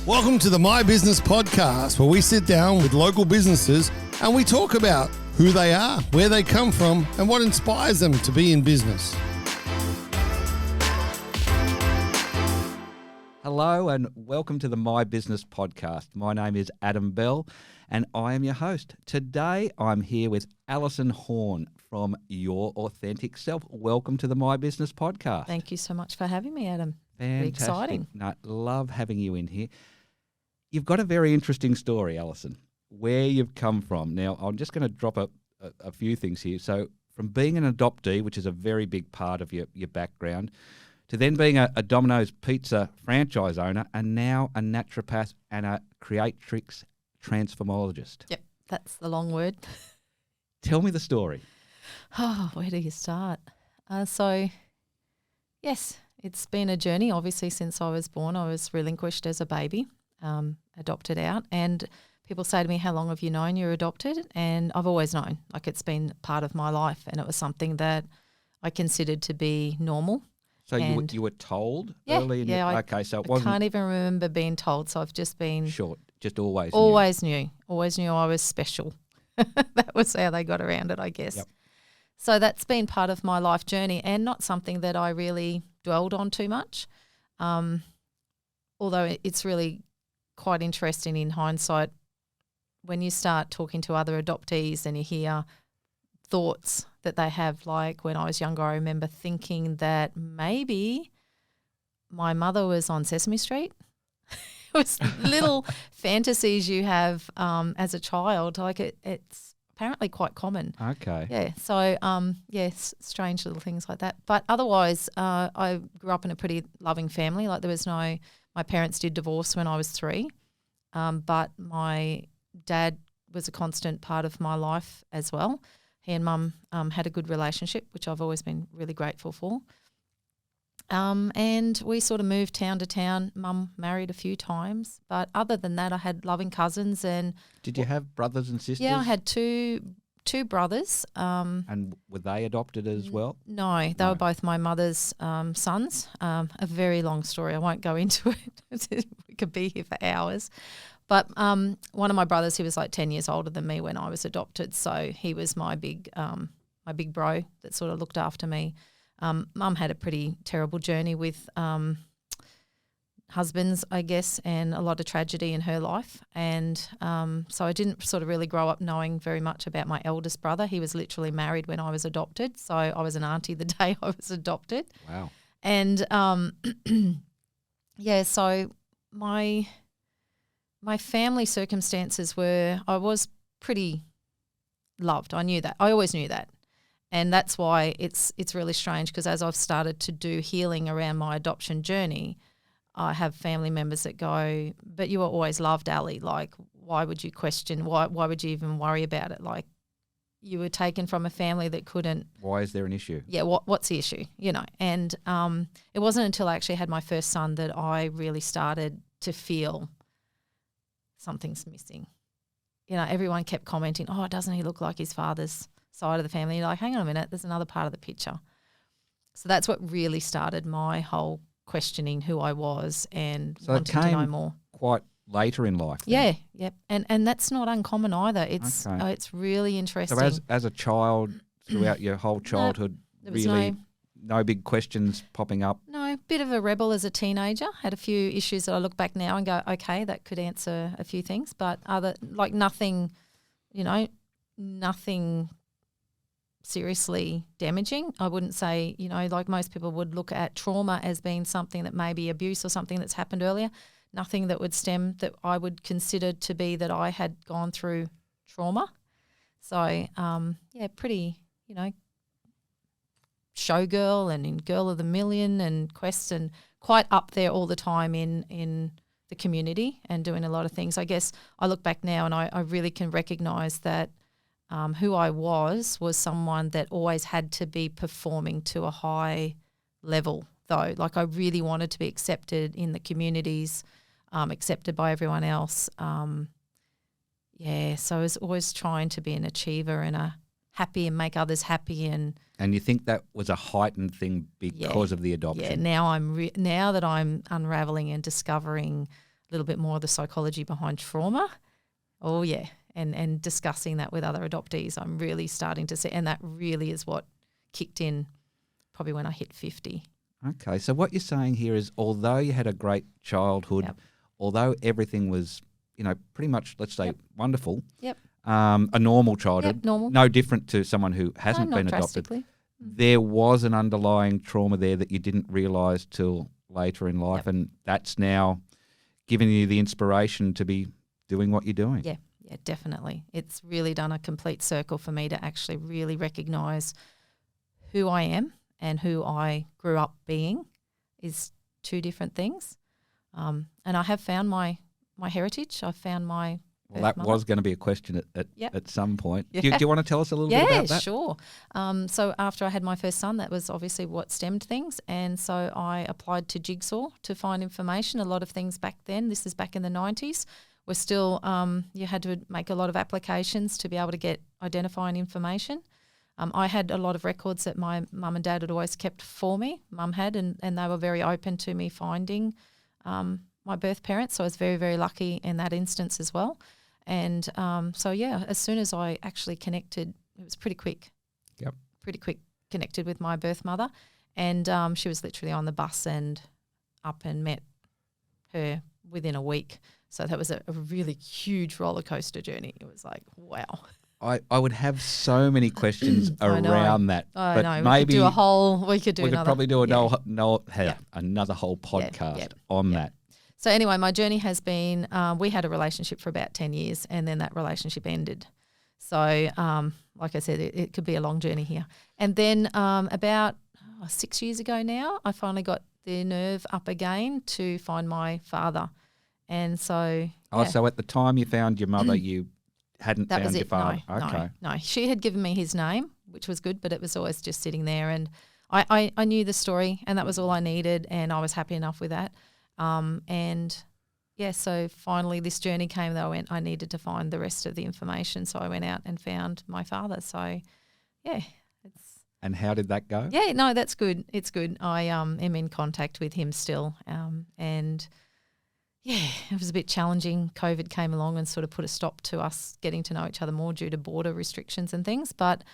Welcome to the MyBusiness Podcast, where we sit down with local businesses and we talk about who they are, where they come from, and what inspires them to be in business. Hello and welcome to the MyBusiness Podcast. My name is Adam Bell and I am your host. Today I'm here with Alyson Horne from Your Authentic Self. Welcome to the MyBusiness Podcast. Thank you so much for having me, Adam. Fantastic. Very exciting. No, love having you in here. You've got a very interesting story, Alyson, where you've come from. Now, I'm just going to drop a few things here. So from being an adoptee, which is a very big part of your background, to then being a Domino's Pizza franchise owner, and now a naturopath and a creatrix transformologist. Yep, that's the long word. Tell me the story. Oh, where do you start? Yes, it's been a journey. Obviously, since I was born, I was relinquished as a baby, adopted out. And people say to me, how long have you known you're adopted? And I've always known, like it's been part of my life. And it was something that I considered to be normal. So you were told early? I can't even remember being told. So I've just been short, just always knew I was special. That was how they got around it, I guess. Yep. So that's been part of my life journey and not something that I really dwelled on too much. Although it's really quite interesting in hindsight when you start talking to other adoptees and you hear thoughts that they have. Like when I was younger, I remember thinking that maybe my mother was on Sesame Street. It was little fantasies you have as a child. Like it's apparently quite common. Okay. Yeah. So, yes, strange little things like that. But otherwise, I grew up in a pretty loving family. Like my parents did divorce when I was 3, but my dad was a constant part of my life as well. He and Mum had a good relationship, which I've always been really grateful for. And we sort of moved town to town. Mum married a few times, but other than that, I had loving cousins. And did you have brothers and sisters? Yeah, I had two brothers. And were they adopted as well? No, they were both my mother's sons. A very long story. I won't go into it. We could be here for hours. But one of my brothers, he was like 10 years older than me when I was adopted, so he was my big bro that sort of looked after me. Mum had a pretty terrible journey with husbands, I guess, and a lot of tragedy in her life. And so I didn't sort of really grow up knowing very much about my eldest brother. He was literally married when I was adopted, so I was an auntie the day I was adopted. Wow. And, so my family circumstances were I was pretty loved. I knew that. I always knew that. And that's why it's really strange, because as I've started to do healing around my adoption journey, I have family members that go, but you were always loved, Ali. Like, why would you question? Why would you even worry about it? Like, you were taken from a family that couldn't. Why is there an issue? Yeah, what's the issue? And it wasn't until I actually had my first son that I really started to feel something's missing. Everyone kept commenting, oh, doesn't he look like his father's side of the family? You're like, hang on a minute, there's another part of the picture. So that's what really started my whole questioning who I was and wanting to know more. Quite later in life. Then. Yeah, yep. And that's not uncommon either. It's really interesting. So as a child, throughout your whole childhood, really no big questions popping up? No, bit of a rebel as a teenager. Had a few issues that I look back now and go, okay, that could answer a few things, but nothing seriously damaging. I wouldn't say, like most people would look at trauma as being something that may be abuse or something that's happened earlier. Nothing that would stem that I would consider to be that I had gone through trauma. So, pretty, showgirl and in Girl of the Million and Quest, and quite up there all the time in the community and doing a lot of things. I guess I look back now and I really can recognise that who I was someone that always had to be performing to a high level though. Like I really wanted to be accepted in the communities, accepted by everyone else. So I was always trying to be an achiever and a happy and make others happy. And you think that was a heightened thing because of the adoption? Yeah, now that I'm unraveling and discovering little bit more of the psychology behind trauma. Oh, yeah. And discussing that with other adoptees, I'm really starting to see, and that really is what kicked in probably when I hit 50. Okay, so what you're saying here is, although you had a great childhood, Yep. although everything was, pretty much, let's say, Yep. wonderful, Yep. A normal childhood, Yep, normal. no different to someone who hasn't No, been not adopted, drastically. there was an underlying trauma there that you didn't realise till later in life, Yep. and that's now giving you the inspiration to be doing what you're doing. Yeah, definitely. It's really done a complete circle for me to actually really recognise who I am and who I grew up being is two different things. And I have found my heritage. I've found my Well, that mother. was going to be a question at some point. Yeah. Do you want to tell us a little bit about that? Sure. So after I had my first son, that was obviously what stemmed things. And so I applied to Jigsaw to find information. A lot of things back then, this is back in the 90s, were still, you had to make a lot of applications to be able to get identifying information. I had a lot of records that my mum and dad had always kept for me. Mum had, and they were very open to me finding my birth parents. So I was very, very lucky in that instance as well. And as soon as I actually connected, it was pretty quick. Yep. Pretty quick connected with my birth mother. And she was literally on the bus and up and met her within a week. So that was a really huge roller coaster journey. It was like, wow. I would have so many questions I know. around that. I but know. maybe We could do we could another. probably do Yeah. another whole podcast yeah, on yeah. that. So anyway, my journey has been, we had a relationship for about 10 years and then that relationship ended. So like I said, it could be a long journey here. And then about 6 years ago now, I finally got the nerve up again to find my father. And so... So at the time you found your mother, you hadn't That found was your it. father. No, Okay. no. She had given me his name, which was good, but it was always just sitting there. And I knew the story and that was all I needed and I was happy enough with that. So finally this journey came that I needed to find the rest of the information. So I went out and found my father. So, yeah. And how did that go? Yeah, no, that's good. It's good. I am in contact with him still. It was a bit challenging. COVID came along and sort of put a stop to us getting to know each other more due to border restrictions and things. But,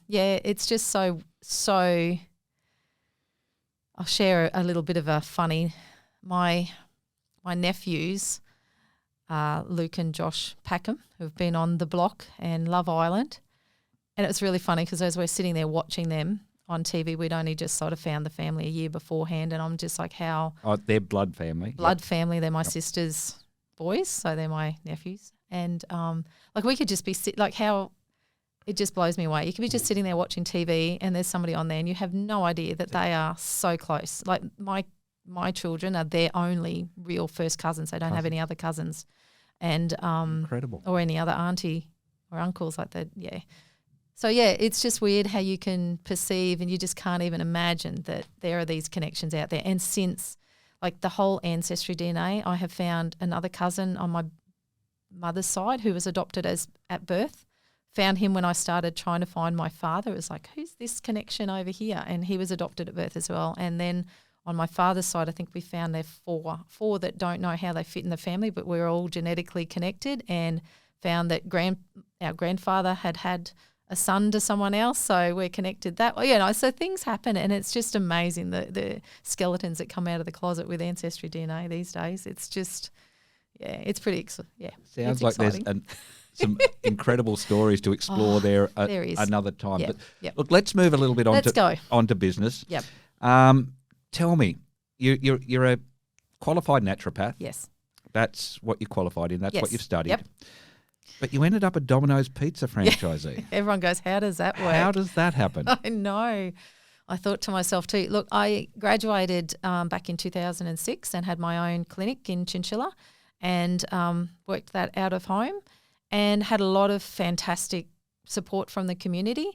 it's just so I'll share a little bit of a funny – my nephews, Luke and Josh Packham, who've been on The Block and Love Island, and it was really funny because as we're sitting there watching them on TV, we'd only just sort of found the family a year beforehand, and I'm just like, how – Oh, they're blood family. Blood family. They're my sister's boys, so they're my nephews. And we could just be how it just blows me away. You could be just sitting there watching TV and there's somebody on there and you have no idea that they are so close. Like my children are their only real first cousins. They don't have any other cousins. And Incredible. or any other auntie or uncles like that. Yeah. So, it's just weird how you can perceive and you just can't even imagine that there are these connections out there. And since, the whole ancestry DNA, I have found another cousin on my mother's side who was adopted at birth, found him when I started trying to find my father. It was like, who's this connection over here? And he was adopted at birth as well. And then on my father's side, I think we found there four that don't know how they fit in the family, but we're all genetically connected, and found that our grandfather had a son to someone else, so we're connected that way. So things happen, and it's just amazing the skeletons that come out of the closet with ancestry DNA these days. It's just, it's pretty, Sounds like exciting. There's some incredible stories to explore there is. another time. Yep, But yep. look, let's move a little bit onto business. Yep. Tell me, you're a qualified naturopath. Yes. That's what you qualified in. That's Yes. what you've studied. Yep. But you ended up a Domino's Pizza franchisee. Everyone goes, how does that work? How does that happen? I know. I thought to myself too, look, I graduated back in 2006 and had my own clinic in Chinchilla and worked that out of home and had a lot of fantastic support from the community.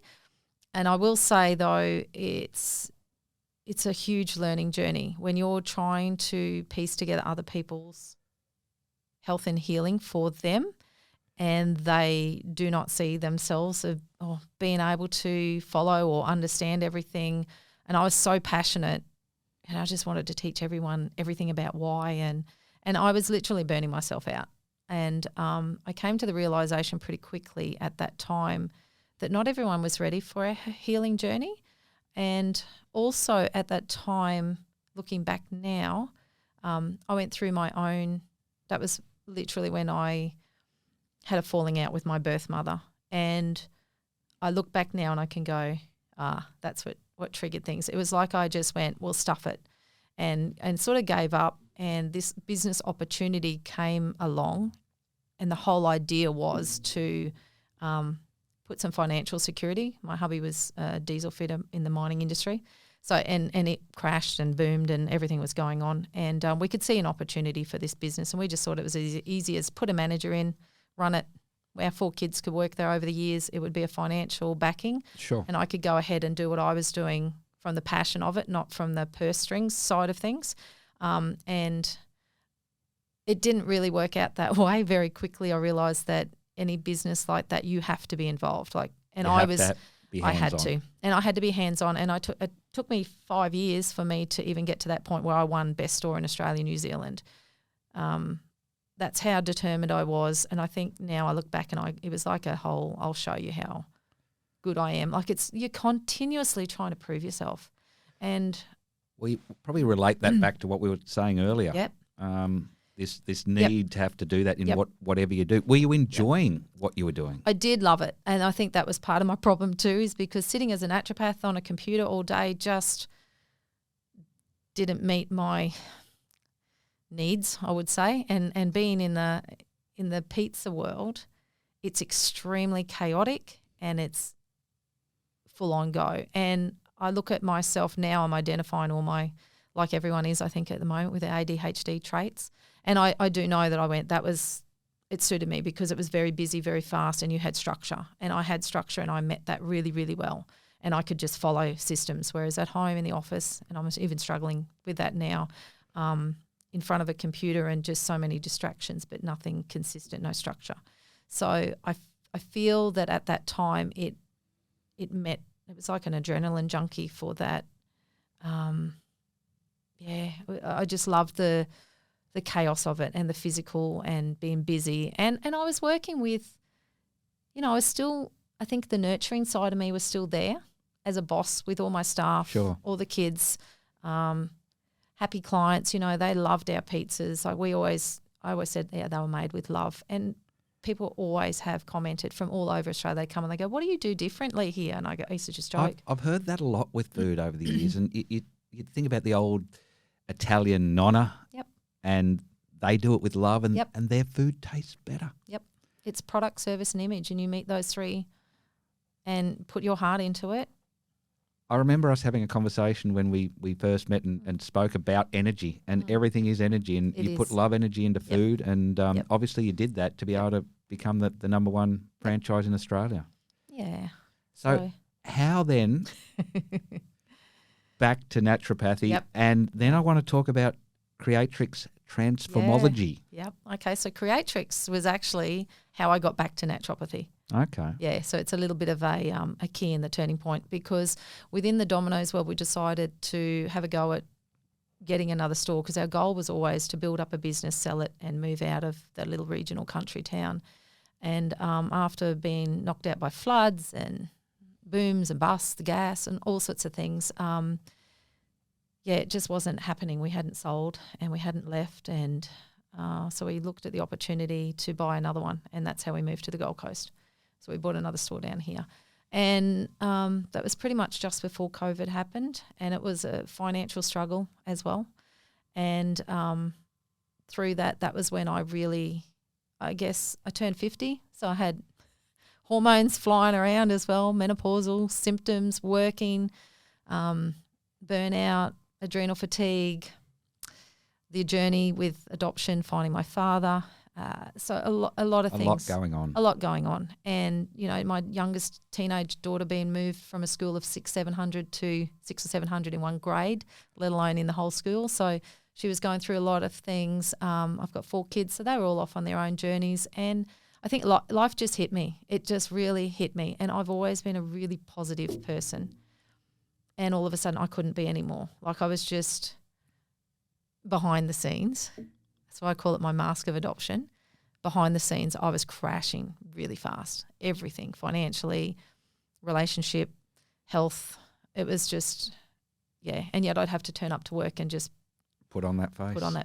And I will say, though, it's a huge learning journey when you're trying to piece together other people's health and healing for them, and they do not see themselves as being able to follow or understand everything. And I was so passionate, and I just wanted to teach everyone everything about why. And And I was literally burning myself out. And I came to the realisation pretty quickly at that time that not everyone was ready for a healing journey. And also at that time, looking back now, I went through my own – that was literally when I had a falling out with my birth mother. And I look back now and I can go, that's what triggered things. It was like I just went, well, stuff it, and sort of gave up. And this business opportunity came along, and the whole idea was to put some financial security. My hubby was a diesel fitter in the mining industry. So and it crashed and boomed and everything was going on. And we could see an opportunity for this business, and we just thought it was easy as put a manager in, run it. Our 4 kids could work there over the years. It would be a financial backing. Sure. And I could go ahead and do what I was doing from the passion of it, not from the purse strings side of things. And it didn't really work out that way. Very quickly I realised that any business like that, you have to be involved. I had to. And I had to be hands-on. And it took me 5 years for me to even get to that point where I won Best Store in Australia, New Zealand. That's how determined I was. And I think now I look back and it was like a whole, I'll show you how good I am. Like you're continuously trying to prove yourself. And we probably relate that back to what we were saying earlier. Yep. This need to have to do that in whatever you do. Were you enjoying what you were doing? I did love it. And I think that was part of my problem too, is because sitting as a naturopath on a computer all day just didn't meet my needs, I would say. And being in the pizza world, it's extremely chaotic and it's full on go. And I look at myself now, I'm identifying all my, like everyone is, I think, at the moment with the ADHD traits. And I do know that it suited me because it was very busy, very fast, and you had structure. And I had structure and I met that really, really well. And I could just follow systems. Whereas at home in the office, and I'm even struggling with that now, in front of a computer and just so many distractions, but nothing consistent, no structure. So I feel that at that time it was like an adrenaline junkie for that. I just loved the chaos of it and the physical and being busy. And I was working with, I think the nurturing side of me was still there as a boss with all my staff, sure, all the kids, happy clients. They loved our pizzas. I always said, they were made with love. And people always have commented from all over Australia. They come and they go, "What do you do differently here?" And I used to just joke. I've heard that a lot with food over the years. And you think about the old Italian nonna. Yep. And they do it with love and Yep. and their food tastes better. Yep. It's product, service and image, and you meet those three and put your heart into it. I remember us having a conversation when we first met and spoke about energy, and everything is energy, and you put love energy into food, and obviously you did that to be able to become the number one franchise in Australia. Yeah. So how then back to naturopathy, and then I want to talk about Creatrix transformology. Yep. Okay, so Creatrix was actually how I got back to naturopathy. Okay. Yeah, so it's a little bit of a key in the turning point, because within the Domino's world we decided to have a go at getting another store, because our goal was always to build up a business, sell it and move out of that little regional country town. And after being knocked out by floods and booms and busts, the gas and all sorts of things, it just wasn't happening. We hadn't sold and we hadn't left, and so we looked at the opportunity to buy another one, and that's how we moved to the Gold Coast. So we bought another store down here. And that was pretty much just before COVID happened, and it was a financial struggle as well. And through that was when I turned 50. So I had hormones flying around as well, menopausal symptoms, working, burnout, adrenal fatigue, the journey with adoption, finding my father. So a lot of things. A lot going on. A lot going on. And, my youngest teenage daughter being moved from a school of 600 to 600 or 700 in one grade, let alone in the whole school. So she was going through a lot of things. I've got 4 kids, so they were all off on their own journeys. And I think life just hit me. It just really hit me. And I've always been a really positive person. And all of a sudden I couldn't be anymore. Like I was just behind the scenes. So I call it my mask of adoption. Behind the scenes, I was crashing really fast. Everything, financially, relationship, health. It was just, yeah. And yet I'd have to turn up to work and just put on that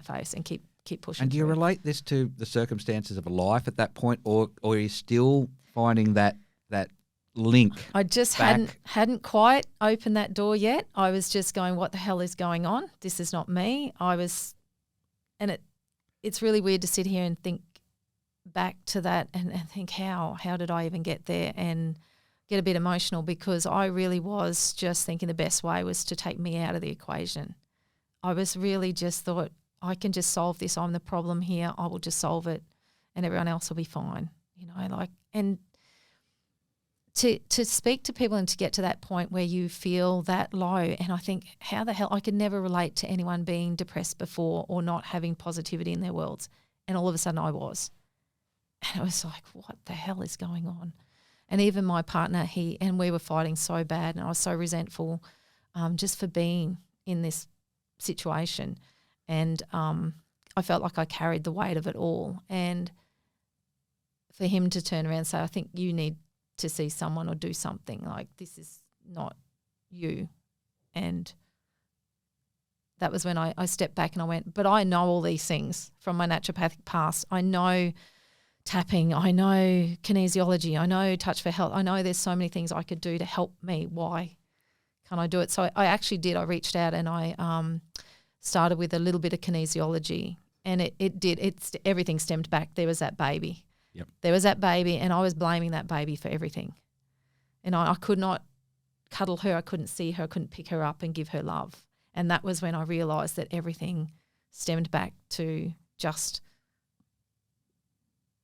face and keep pushing. And do you relate this to the circumstances of life at that point, or are you still finding that link? I just hadn't quite opened that door yet. I was just going, what the hell is going on? This is not me. It's really weird to sit here and think back to that and think how did I even get there, and get a bit emotional, because I really was just thinking the best way was to take me out of the equation. I was really just thought, I can just solve this. I'm the problem here. I will just solve it and everyone else will be fine. And to speak to people and to get to that point where you feel that low, and I think, how the hell, I could never relate to anyone being depressed before or not having positivity in their worlds. And all of a sudden I was. And it was like, what the hell is going on? And even my partner, we were fighting so bad, and I was so resentful just for being in this situation. And I felt like I carried the weight of it all. And for him to turn around and say, I think you need to see someone or do something, like, this is not you. And that was when I stepped back and I went, but I know all these things from my naturopathic past. I know tapping, I know kinesiology, I know touch for health. I know there's so many things I could do to help me. Why can't I do it? So I actually did. I reached out and I started with a little bit of kinesiology, and everything stemmed back. There was that baby. Yep. There was that baby, and I was blaming that baby for everything. And I could not cuddle her. I couldn't see her. I couldn't pick her up and give her love. And that was when I realised that everything stemmed back to just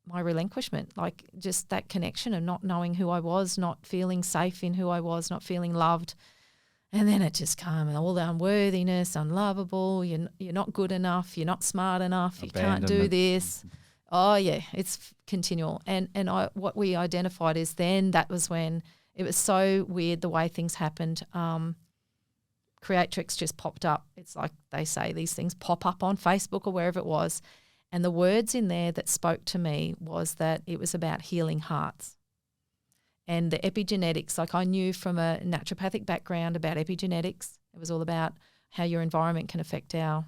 my relinquishment, like just that connection of not knowing who I was, not feeling safe in who I was, not feeling loved. And then it just came, and all the unworthiness, unlovable, you're not good enough, you're not smart enough, you can't do this. Oh, yeah, it's continual. And what we identified is then that was when it was so weird the way things happened. Creatrix just popped up. It's like they say these things pop up on Facebook or wherever it was. And the words in there that spoke to me was that it was about healing hearts. And the epigenetics, like I knew from a naturopathic background about epigenetics. It was all about how your environment can affect our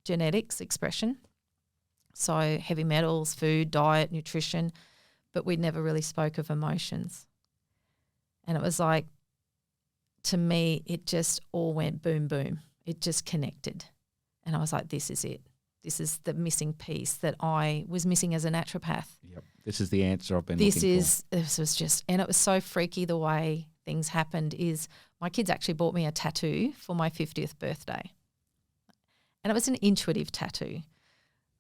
genetics expression. So heavy metals, food, diet, nutrition, but we never really spoke of emotions. And it was like, to me, it just all went boom, boom. It just connected. And I was like, this is it. This is the missing piece that I was missing as a naturopath. Yep. This is the answer I've been looking for. This was just, and it was so freaky the way things happened is my kids actually bought me a tattoo for my 50th birthday. And it was an intuitive tattoo.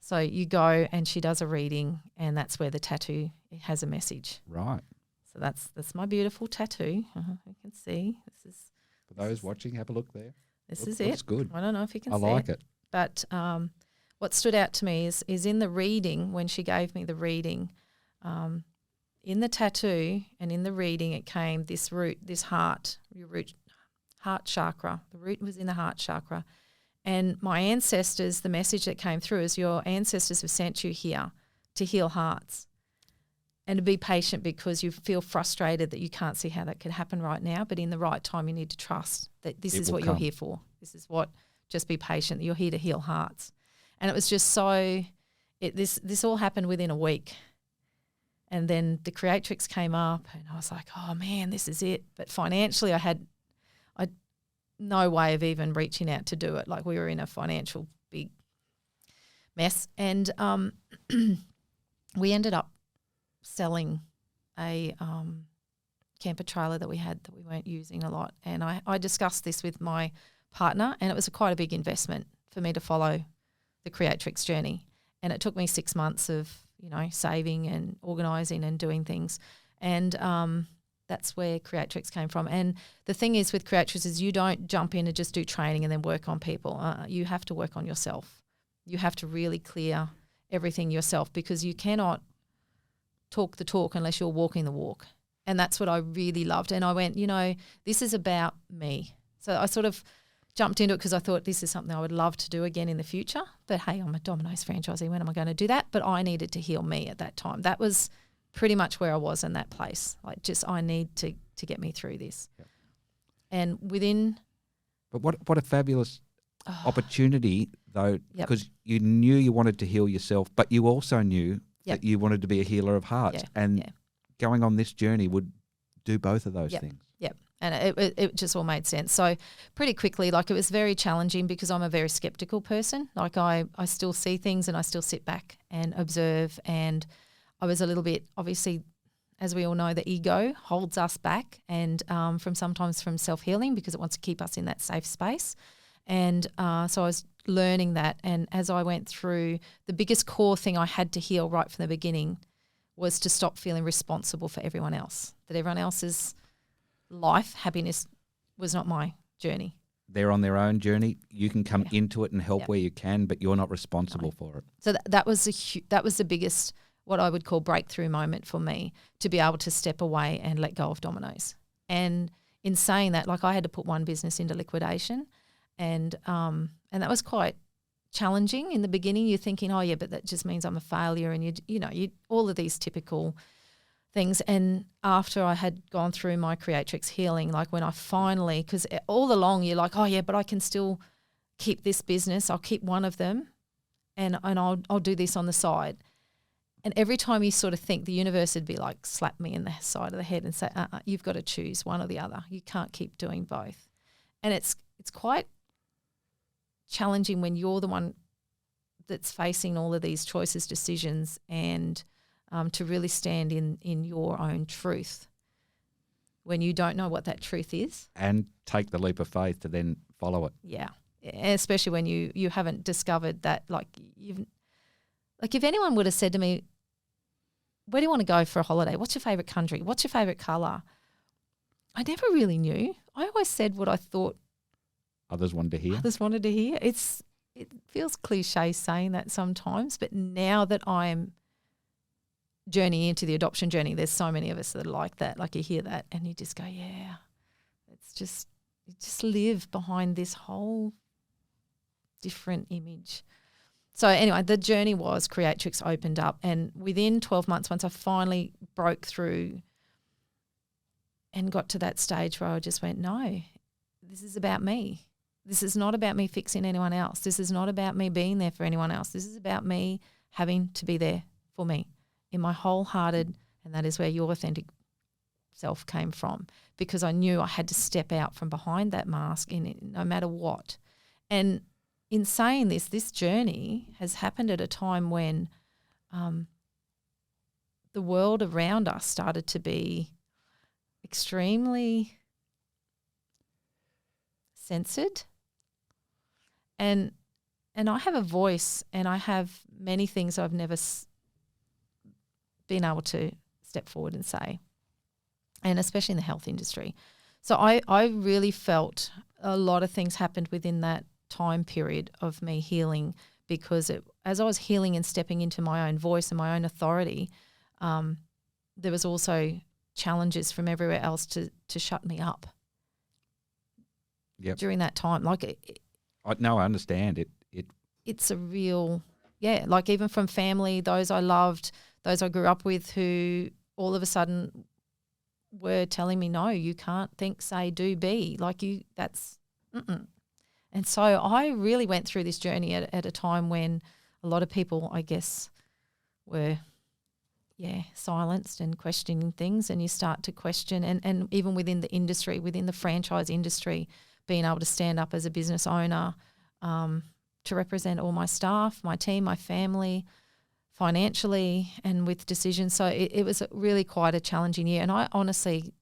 So you go and she does a reading, and that's where the tattoo has a message. Right. So that's my beautiful tattoo. You can see. This is for those watching, have a look there. This is it. Looks good. I don't know if you can see it. I like it. But what stood out to me is in the reading, when she gave me the reading, in the tattoo and in the reading it came this root, this heart, your root, heart chakra. The root was in the heart chakra. And my ancestors, the message that came through is your ancestors have sent you here to heal hearts and to be patient because you feel frustrated that you can't see how that could happen right now, but in the right time you need to trust that this is what you're here for. This is what, just be patient, you're here to heal hearts. And it was just so, this all happened within a week. And then the Creatrix came up and I was like, oh man, this is it. But financially I had no way of even reaching out to do it. Like we were in a financial big mess. And we ended up selling a camper trailer that we had that we weren't using a lot. And I discussed this with my partner, and it was quite a big investment for me to follow the Creatrix journey. And it took me 6 months of, saving and organising and doing things. And that's where Creatrix came from. And the thing is with Creatrix is you don't jump in and just do training and then work on people. You have to work on yourself. You have to really clear everything yourself because you cannot talk the talk unless you're walking the walk. And that's what I really loved. And I went, this is about me. So I sort of jumped into it because I thought this is something I would love to do again in the future. But hey, I'm a Domino's franchisee. When am I going to do that? But I needed to heal me at that time. That was pretty much where I was in that place. Like, just I need to get me through this. Yep. And within... But what a fabulous opportunity, though, Yep. because you knew you wanted to heal yourself, but you also knew Yep. that you wanted to be a healer of hearts. Yeah, And yeah. going on this journey would do both of those Yep. things. Yep. And it just all made sense. So pretty quickly, like, it was very challenging because I'm a very skeptical person. Like, I still see things and I still sit back and observe. And I was a little bit, obviously, as we all know, the ego holds us back, and sometimes from self-healing, because it wants to keep us in that safe space. And so I was learning that. And as I went through, the biggest core thing I had to heal right from the beginning was to stop feeling responsible for everyone else, that everyone else's life, happiness was not my journey. They're on their own journey. You can come into it and help Yeah. where you can, but you're not responsible for it. So that was the biggest, what I would call, breakthrough moment for me, to be able to step away and let go of Domino's. And in saying that, like, I had to put one business into liquidation, and that was quite challenging in the beginning. You're thinking, oh yeah, but that just means I'm a failure, and you all of these typical things. And after I had gone through my creatrix healing, like, when I finally, because all along you're like, oh yeah, but I can still keep this business. I'll keep one of them, and I'll do this on the side. And every time you sort of think, the universe would be like, slap me in the side of the head and say, you've got to choose one or the other. You can't keep doing both. And it's quite challenging when you're the one that's facing all of these choices, decisions, and to really stand in your own truth when you don't know what that truth is. And take the leap of faith to then follow it. Yeah. Especially when you haven't discovered that, like, if anyone would have said to me, where do you want to go for a holiday? What's your favourite country? What's your favourite colour? I never really knew. I always said what I thought Others wanted to hear. others wanted to hear. It feels cliche saying that sometimes, but now that I'm journeying into the adoption journey, there's so many of us that are like that. Like, you hear that and you just go, yeah, it's just, you just live behind this whole different image. So anyway, the journey was Creatrix opened up, and within 12 months, once I finally broke through and got to that stage where I just went, no, this is about me. This is not about me fixing anyone else. This is not about me being there for anyone else. This is about me having to be there for me in my wholehearted, and that is where your authentic self came from, because I knew I had to step out from behind that mask in it, no matter what. And in saying this journey has happened at a time when the world around us started to be extremely censored. And I have a voice, and I have many things I've never been able to step forward and say, and especially in the health industry. So I really felt a lot of things happened within that time period of me healing, because as I was healing and stepping into my own voice and my own authority, there was also challenges from everywhere else to shut me up. Yep. During that time. Like, I understand it. It's a real, like, even from family, those I loved, those I grew up with, who all of a sudden were telling me, no, you can't think, say, do, be. Like, that's. And so I really went through this journey at a time when a lot of people, I guess, were, silenced and questioning things, and you start to question, and even within the industry, within the franchise industry, being able to stand up as a business owner, to represent all my staff, my team, my family, financially, and with decisions. So it was really quite a challenging year. And I honestly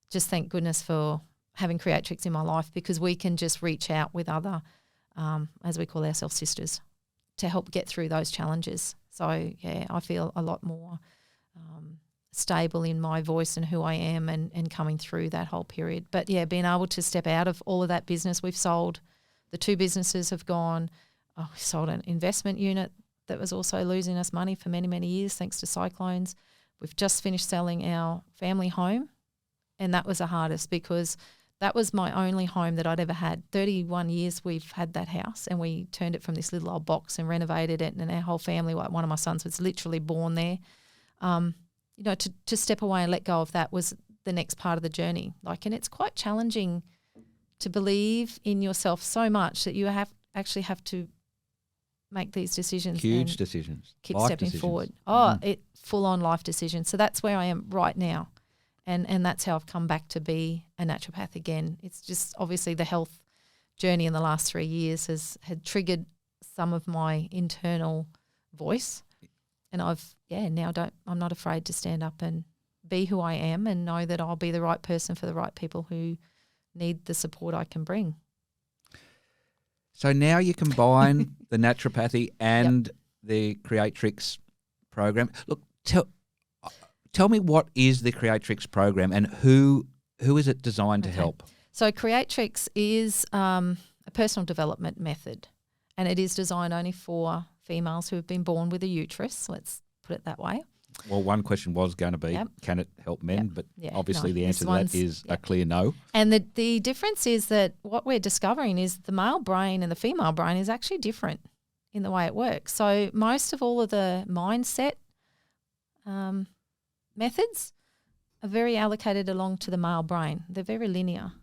just thank goodness for having Creatrix in my life, because we can just reach out with other, as we call ourselves, sisters, to help get through those challenges. So, I feel a lot more stable in my voice and who I am, and coming through that whole period. But, being able to step out of all of that business, we've sold, the 2 businesses have gone. We sold an investment unit that was also losing us money for many, many years thanks to cyclones. We've just finished selling our family home, and that was the hardest, because That was my only home that I'd ever had. 31 years we've had that house, and we turned it from this little old box and renovated it, and our whole family, one of my sons was literally born there. To step away and let go of that was the next part of the journey. And it's quite challenging to believe in yourself so much that you have to make these decisions. Huge decisions. Keep Life stepping decisions. forward. Full-on life decisions. So that's where I am right now. And that's how I've come back to be a naturopath again. It's just obviously the health journey in the last 3 years had triggered some of my internal voice. And I'm not afraid to stand up and be who I am and know that I'll be the right person for the right people who need the support I can bring. So now you combine the naturopathy and the Creatrix program. Look, tell me, what is the Creatrix program and who is it designed to help? So Creatrix is a personal development method, and it is designed only for females who have been born with a uterus. Let's put it that way. Well, one question was going to be, can it help men? But obviously the answer to that is a clear no. And the difference is that what we're discovering is the male brain and the female brain is actually different in the way it works. So most of all of the mindset methods are very allocated along to the male brain. They're very linear.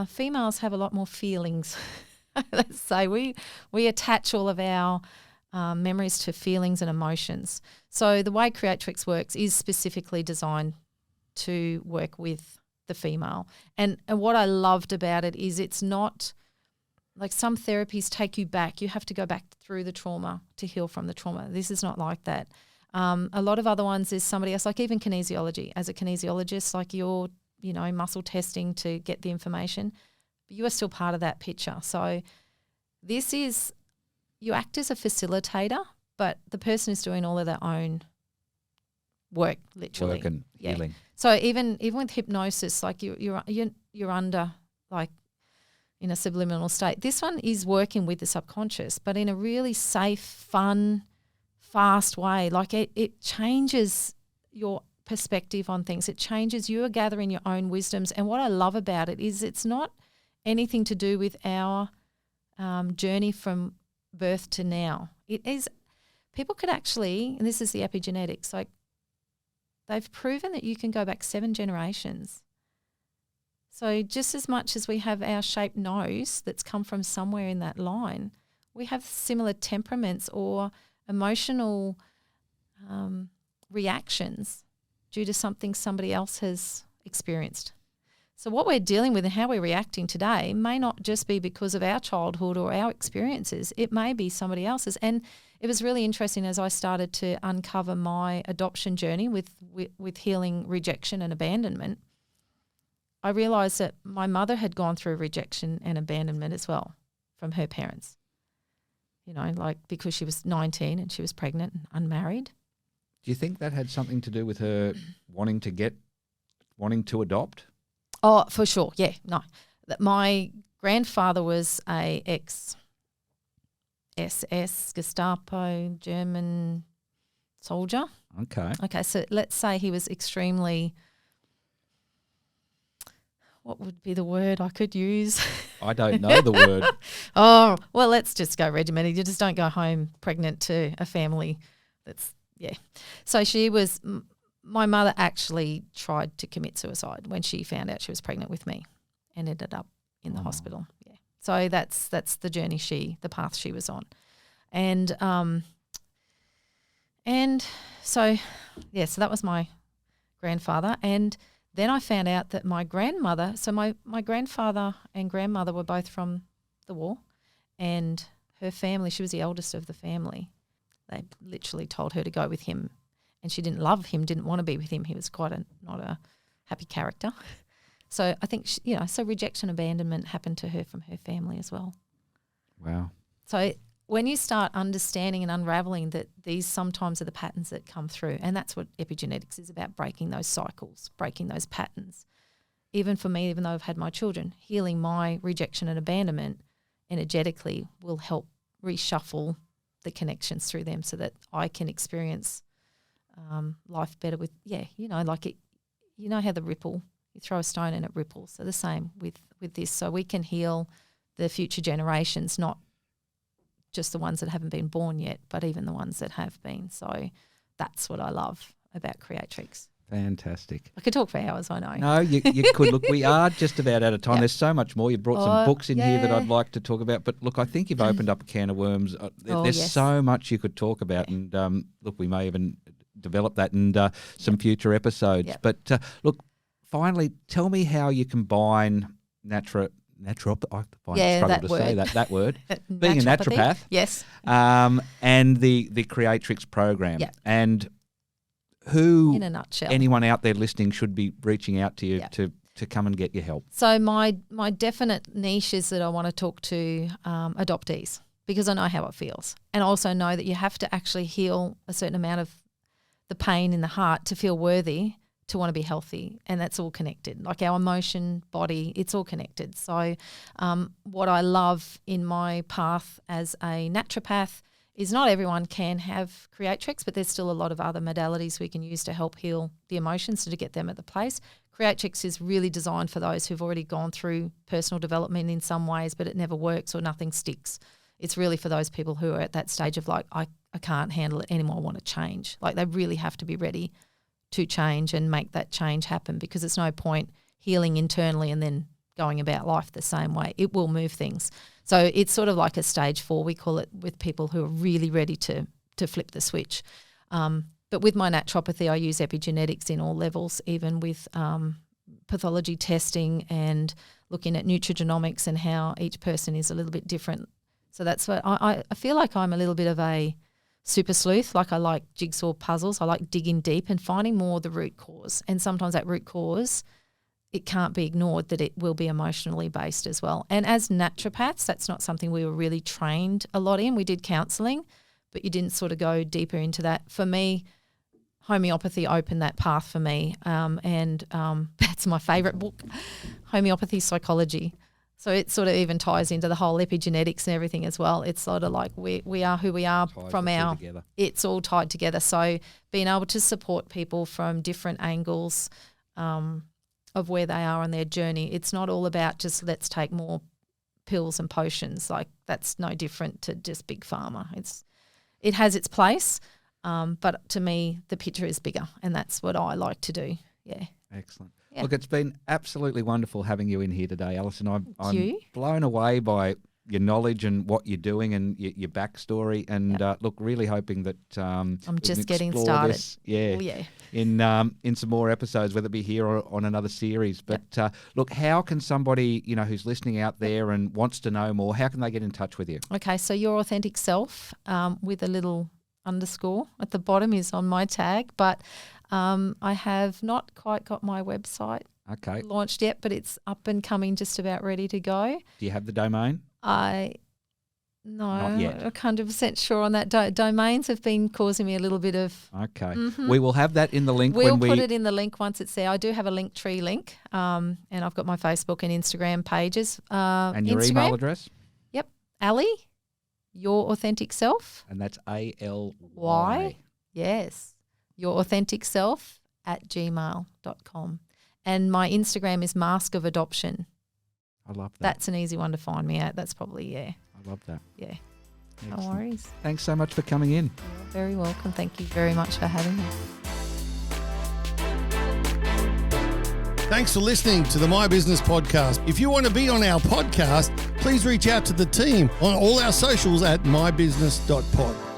Females have a lot more feelings. Let's say we attach all of our memories to feelings and emotions. So the way Creatrix works is specifically designed to work with the female. And what I loved about it is it's not like some therapies take you back. You have to go back through the trauma to heal from the trauma. This is not like that. A lot of other ones is somebody else, like even kinesiology. As a kinesiologist, like you're, muscle testing to get the information, but you are still part of that picture. So this is, you act as a facilitator, but the person is doing all of their own work, literally. Work and healing. So even with hypnosis, like you're under like in a subliminal state. This one is working with the subconscious, but in a really safe, fun, fast way. Like it changes your perspective on things. It changes, you are gathering your own wisdoms. And what I love about it is it's not anything to do with our journey from birth to now. It is, people could actually, and this is the epigenetics, like they've proven that you can go back 7 generations. So just as much as we have our shaped nose that's come from somewhere in that line, we have similar temperaments or emotional reactions due to something somebody else has experienced. So what we're dealing with and how we're reacting today may not just be because of our childhood or our experiences. It may be somebody else's. And it was really interesting as I started to uncover my adoption journey with healing rejection and abandonment. I realised that my mother had gone through rejection and abandonment as well from her parents. Like because she was 19 and she was pregnant and unmarried. Do you think that had something to do with her wanting to adopt? Oh, for sure. Yeah, no. My grandfather was a ex-SS, Gestapo, German soldier. Okay, so let's say he was extremely, what would be the word I could use? I don't know the word. Oh, well, let's just go regimented. You just don't go home pregnant to a family that's, yeah. So my mother actually tried to commit suicide when she found out she was pregnant with me and ended up in the hospital. Yeah. So that's the journey the path she was on. And so that was my grandfather. And then I found out that my grandmother, so my grandfather and grandmother were both from the war, and her family, she was the eldest of the family. They literally told her to go with him. And she didn't love him, didn't want to be with him. He was quite not a happy character. So I think, so rejection, abandonment happened to her from her family as well. Wow. So when you start understanding and unraveling that these sometimes are the patterns that come through, and that's what epigenetics is about, breaking those cycles, breaking those patterns. Even for me, even though I've had my children, healing my rejection and abandonment energetically will help reshuffle the connections through them so that I can experience life better with, like it, how the ripple You throw a stone and it ripples. So the same with this. So we can heal the future generations, not just the ones that haven't been born yet, but even the ones that have been. So that's what I love about Creatrix. Fantastic. I could talk for hours, I know. No, you could. Look, we are just about out of time. Yep. There's so much more. You brought some books in here that yeah. I'd like to talk about. But look, I think you've opened up a can of worms. There's yes. so much you could talk about. Yeah. And look, we may even develop that in some future episodes. Yep. But look, finally, tell me how you combine naturopathy. I struggle to say that word. Being a naturopath. Yes. And the Creatrix program. Yep. And who, in a nutshell, anyone out there listening should be reaching out to you Yep. to come and get your help. So my definite niche is that I want to talk to adoptees, because I know how it feels. And I also know that you have to actually heal a certain amount of the pain in the heart to feel worthy to want to be healthy, and that's all connected. Like our emotion, body, it's all connected. So what I love in my path as a naturopath is not everyone can have Creatrix, but there's still a lot of other modalities we can use to help heal the emotions to get them at the place. Creatrix is really designed for those who've already gone through personal development in some ways, but it never works or nothing sticks. It's really for those people who are at that stage of like, I can't handle it anymore, I want to change. Like they really have to be ready to change and make that change happen, because it's no point healing internally and then going about life the same way. It will move things. So it's sort of like a stage 4, we call it, with people who are really ready to flip the switch. But with my naturopathy, I use epigenetics in all levels, even with pathology testing and looking at nutrigenomics and how each person is a little bit different. So that's what I feel like I'm a little bit of a super sleuth. Like I like jigsaw puzzles. I like digging deep and finding more the root cause. And sometimes that root cause, it can't be ignored that it will be emotionally based as well. And as naturopaths, that's not something we were really trained a lot in. We did counselling, but you didn't sort of go deeper into that. For me, homeopathy opened that path for me, and that's my favourite book, Homeopathy Psychology. So it sort of even ties into the whole epigenetics and everything as well. It's sort of like we are who we are from our – it's all tied together. So being able to support people from different angles of where they are on their journey. It's not all about just let's take more pills and potions. Like that's no different to just big pharma. It has its place, but to me the picture is bigger, and that's what I like to do. Yeah. Excellent. Yeah. Look, it's been absolutely wonderful having you in here today, Alyson. I'm blown away by your knowledge and what you're doing and your backstory, and look, really hoping that I'm just getting started. This, in some more episodes, whether it be here or on another series. But look, how can somebody who's listening out there and wants to know more, how can they get in touch with you? Okay, so Your Authentic Self with a little underscore at the bottom is on my tag, but I have not quite got my website launched yet, but it's up and coming, just about ready to go. Do you have the domain? No, not yet. I'm 100% sure on that. Domains have been causing me a little bit of... Okay. Mm-hmm. We will have that in the link. We'll put it in the link once it's there. I do have a Linktree link, and I've got my Facebook and Instagram pages. And your email address? Yep. Ali, Your Authentic Self. And that's ALY. Yes. Your Authentic Self @gmail.com. And my Instagram is Mask of Adoption. I love that. That's an easy one to find me at. That's probably, I love that. Yeah. Excellent. No worries. Thanks so much for coming in. You're very welcome. Thank you very much for having me. Thanks for listening to the My Business Podcast. If you want to be on our podcast, please reach out to the team on all our socials at mybusiness.pod.